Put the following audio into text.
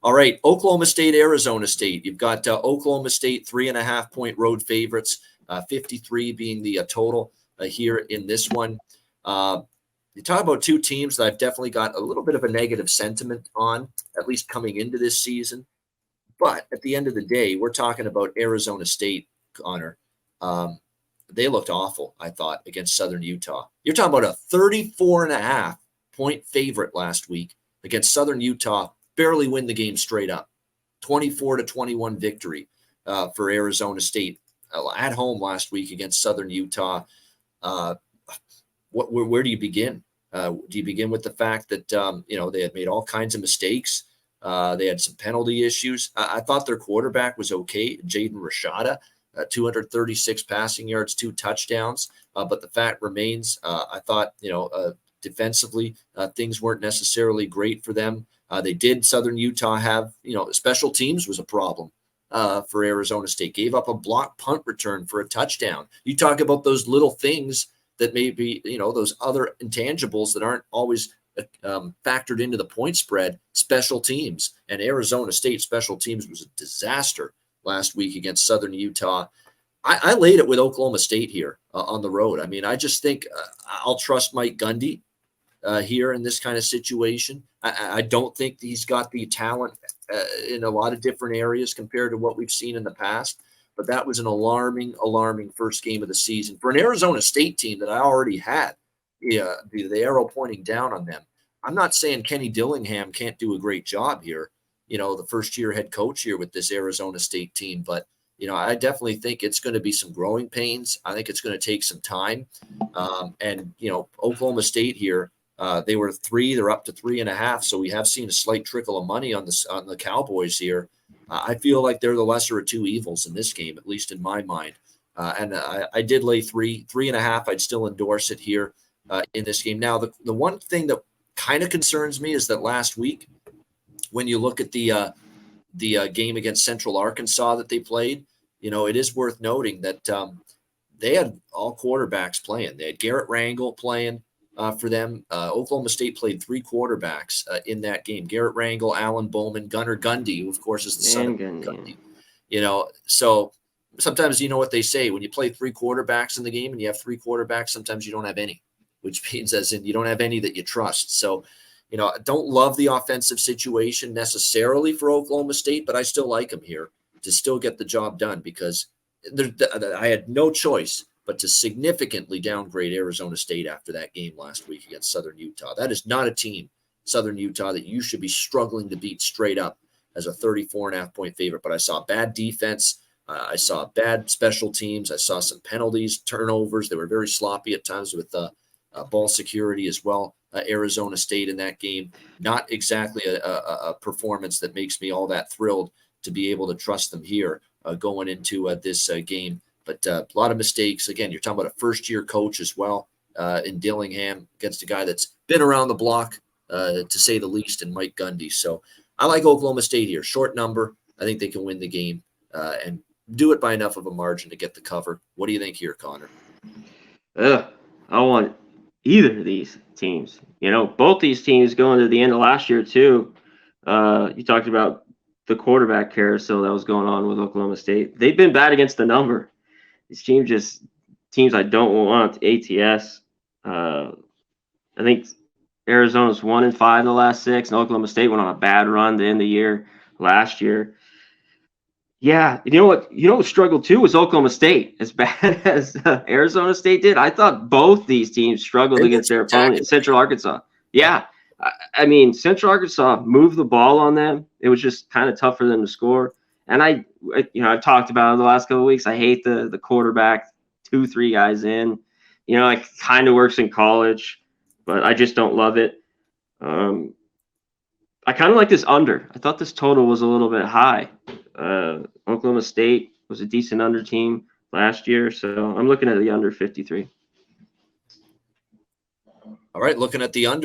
All right, Oklahoma State, Arizona State. You've got Oklahoma State 3.5-point road favorites, 53 being the total here in this one. You talk about two teams that I've definitely got a little bit of a negative sentiment on, at least coming into this season. But at the end of the day, we're talking about Arizona State, Connor. They looked awful, I thought, against Southern Utah. You're talking about a 34.5-point favorite last week against Southern Utah, barely win the game straight up. 24-21 victory for Arizona State at home last week against Southern Utah. Where do you begin? Do you begin with the fact that they had made all kinds of mistakes? They had some penalty issues. I thought their quarterback was okay, Jaden Rashada, 236 passing yards, 2 touchdowns. But the fact remains, I thought defensively things weren't necessarily great for them. They did Southern Utah have special teams was a problem for Arizona State. Gave up a block punt return for a touchdown. You talk about those little things that may be, those other intangibles that aren't always factored into the point spread. Special teams, and Arizona State special teams was a disaster last week against Southern Utah. I laid it with Oklahoma State here on the road. I mean, I just think I'll trust Mike Gundy here in this kind of situation. I don't think he's got the talent in a lot of different areas compared to what we've seen in the past. But that was an alarming first game of the season for an Arizona State team that I already had the arrow pointing down on them. I'm not saying Kenny Dillingham can't do a great job here, the first-year head coach here with this Arizona State team. But, I definitely think it's going to be some growing pains. I think it's going to take some time. Oklahoma State here, they were 3, they're up to 3.5. So we have seen a slight trickle of money on the Cowboys here. I feel like they're the lesser of two evils in this game, at least in my mind. I did lay 3.5. I'd still endorse it here in this game. Now, the one thing that kind of concerns me is that last week, when you look at the game against Central Arkansas that they played, it is worth noting that they had all quarterbacks playing. They had Garrett Rangel playing for them. Oklahoma State played 3 quarterbacks in that game. Garrett Rangel, Alan Bowman, Gunnar Gundy, who of course is the son of Gundy. So sometimes what they say, when you play 3 quarterbacks in the game and you have 3 quarterbacks, sometimes you don't have any, which means as in you don't have any that you trust. So, I don't love the offensive situation necessarily for Oklahoma State, but I still like them here to still get the job done because I had no choice but to significantly downgrade Arizona State after that game last week against Southern Utah. That is not a team, Southern Utah, that you should be struggling to beat straight up as a 34.5-point favorite. But I saw bad defense. I saw bad special teams. I saw some penalties, turnovers. They were very sloppy at times with ball security as well. Arizona State in that game, not exactly a performance that makes me all that thrilled to be able to trust them here going into this game. But a lot of mistakes. Again, you're talking about a first-year coach as well in Dillingham against a guy that's been around the block, to say the least, in Mike Gundy. So I like Oklahoma State here. Short number. I think they can win the game and do it by enough of a margin to get the cover. What do you think here, Connor? I want either of these teams. Both these teams going to the end of last year too. You talked about the quarterback carousel that was going on with Oklahoma State. They've been bad against the number. These teams I don't want ATS. I think Arizona's 1-5 in the last 6, and Oklahoma State went on a bad run to end the year last year. Yeah, what struggled too was Oklahoma State. As bad as Arizona State did, I thought both these teams struggled against their opponent, Central Arkansas. Yeah, I mean, Central Arkansas moved the ball on them. It was just kind of tough for them to score. And I've talked about it the last couple of weeks. I hate the quarterback 2-3 guys in. It kind of works in college, but I just don't love it. I kind of like this under. I thought this total was a little bit high. Oklahoma State was a decent under team last year, so I'm looking at the under 53. All right, looking at the under.